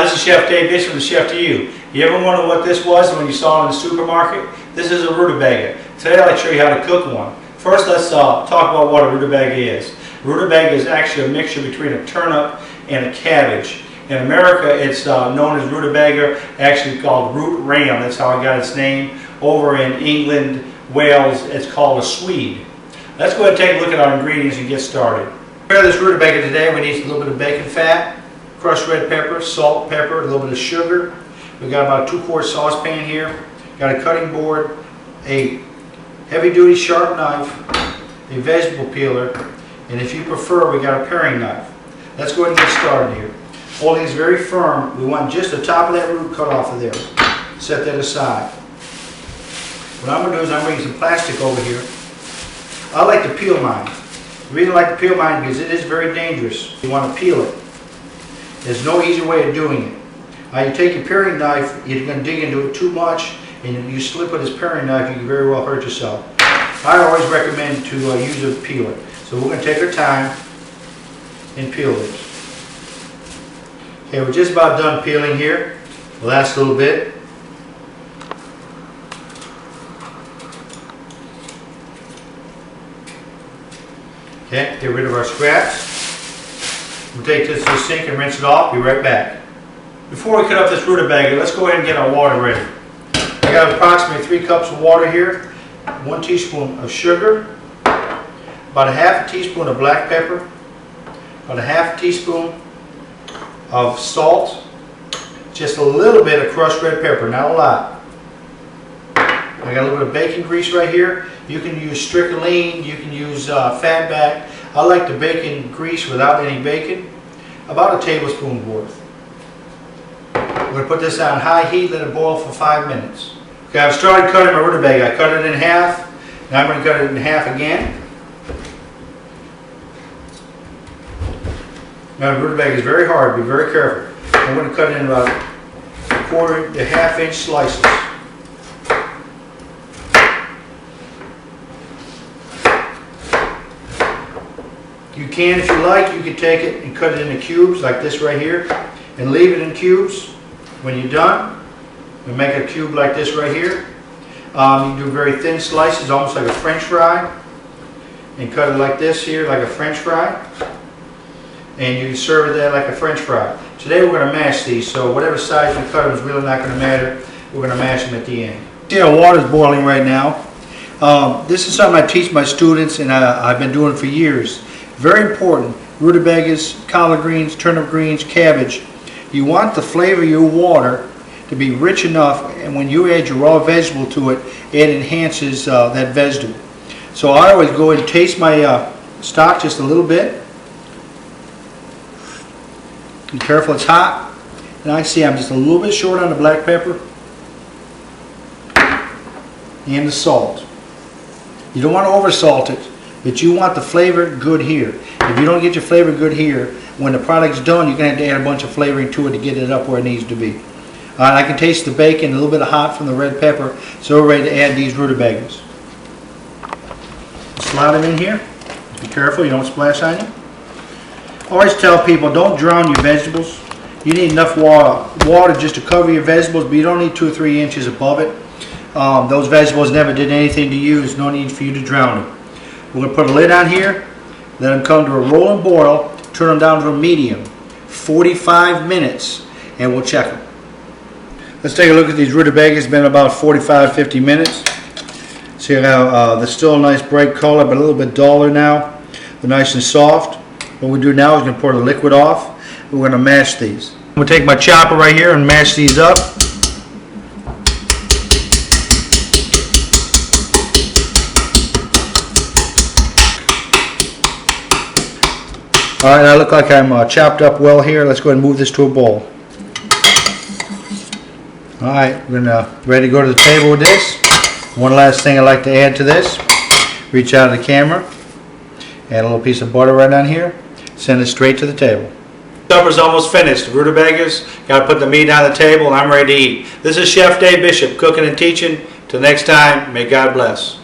this is Chef Dave Bishop, the chef to you. You ever wonder what this was when you saw it in the supermarket? This is a rutabaga. Today I'd like to show you how to cook one. First, let's talk about what a rutabaga is. Rutabaga is actually a mixture between a turnip and a cabbage. In America, it's known as rutabaga, actually called root ram. That's how it got its name. Over in England, Wales, it's called a swede. Let's go ahead and take a look at our ingredients and get started. To prepare this rutabaga today, we need a little bit of bacon fat, crushed red pepper, salt, pepper, a little bit of sugar. We've got about a 2-quart saucepan here. Got a cutting board, a heavy-duty sharp knife, a vegetable peeler, and if you prefer, we got a paring knife. Let's go ahead and get started here. Holding these very firm, we want just the top of that root cut off of there. Set that aside. What I'm going to do is I'm bringing some plastic over here. I like to peel mine. The reason I like to peel mine is because it is very dangerous. You want to peel it. There's no easy way of doing it. You take your paring knife, you're going to dig into it too much, and you slip with this paring knife, you can very well hurt yourself. I always recommend to use a peeler. So we're going to take our time and peel this. Okay, we're just about done peeling here. Last little bit. Okay, get rid of our scraps. We'll take this to the sink and rinse it off. Be right back. Before we cut up this rutabaga, let's go ahead and get our water ready. I got approximately 3 cups of water here, 1 teaspoon of sugar, about a half a teaspoon of black pepper, about a half a teaspoon of salt, just a little bit of crushed red pepper, not a lot. I got a little bit of bacon grease right here. You can use Strickling, you can use fatback. I like the bacon grease without any bacon, about a tablespoon worth. We're going to put this on high heat, let it boil for 5 minutes. Okay, I've started cutting my rutabaga. I cut it in half. Now I'm going to cut it in half again. Now the rutabaga is very hard, be very careful. I'm going to cut it in about 1/4 to 1/2 inch slices. You can, if you like, you can take it and cut it into cubes like this right here and leave it in cubes. When you're done, we make a cube like this right here. You do very thin slices, almost like a French fry, and cut it like this here, like a French fry. And you can serve it that like a French fry. Today we're going to mash these, so whatever size we cut them is really not going to matter. We're going to mash them at the end. See, our water's boiling right now. This is something I teach my students, and I've been doing it for years. Very important. Rutabagas, collard greens, turnip greens, cabbage. You want the flavor of your water to be rich enough, and when you add your raw vegetable to it, it enhances that vegetable. So I always go and taste my stock just a little bit. Be careful, it's hot. And I see I'm just a little bit short on the black pepper and the salt. You don't want to over salt it, but you want the flavor good here. If you don't get your flavor good here, when the product's done, you're going to have to add a bunch of flavoring to it to get it up where it needs to be. And I can taste the bacon, a little bit of hot from the red pepper, so we're ready to add these rutabagas. Slide them in here. Be careful you don't splash on you. I always tell people, don't drown your vegetables. You need enough water just to cover your vegetables, but you don't need 2 or 3 inches above it. Those vegetables never did anything to you. There's no need for you to drown them. We're going to put a lid on here, let them come to a rolling boil, turn them down to a medium, 45 minutes, and we'll check them. Let's take a look at these rutabagas. It's been about 45-50 minutes. See how they're still a nice bright color, but a little bit duller now. They're nice and soft. What we do now is going to pour the liquid off. We're going to mash these. I'm going to take my chopper right here and mash these up. Alright, I look like I'm chopped up well here. Let's go ahead and move this to a bowl. Alright, we're ready to go to the table with this. One last thing I'd like to add to this. Reach out of the camera. Add a little piece of butter right on here. Send it straight to the table. Supper's almost finished. Rutabagas, got to put the meat on the table, and I'm ready to eat. This is Chef Dave Bishop, cooking and teaching. Till next time, may God bless.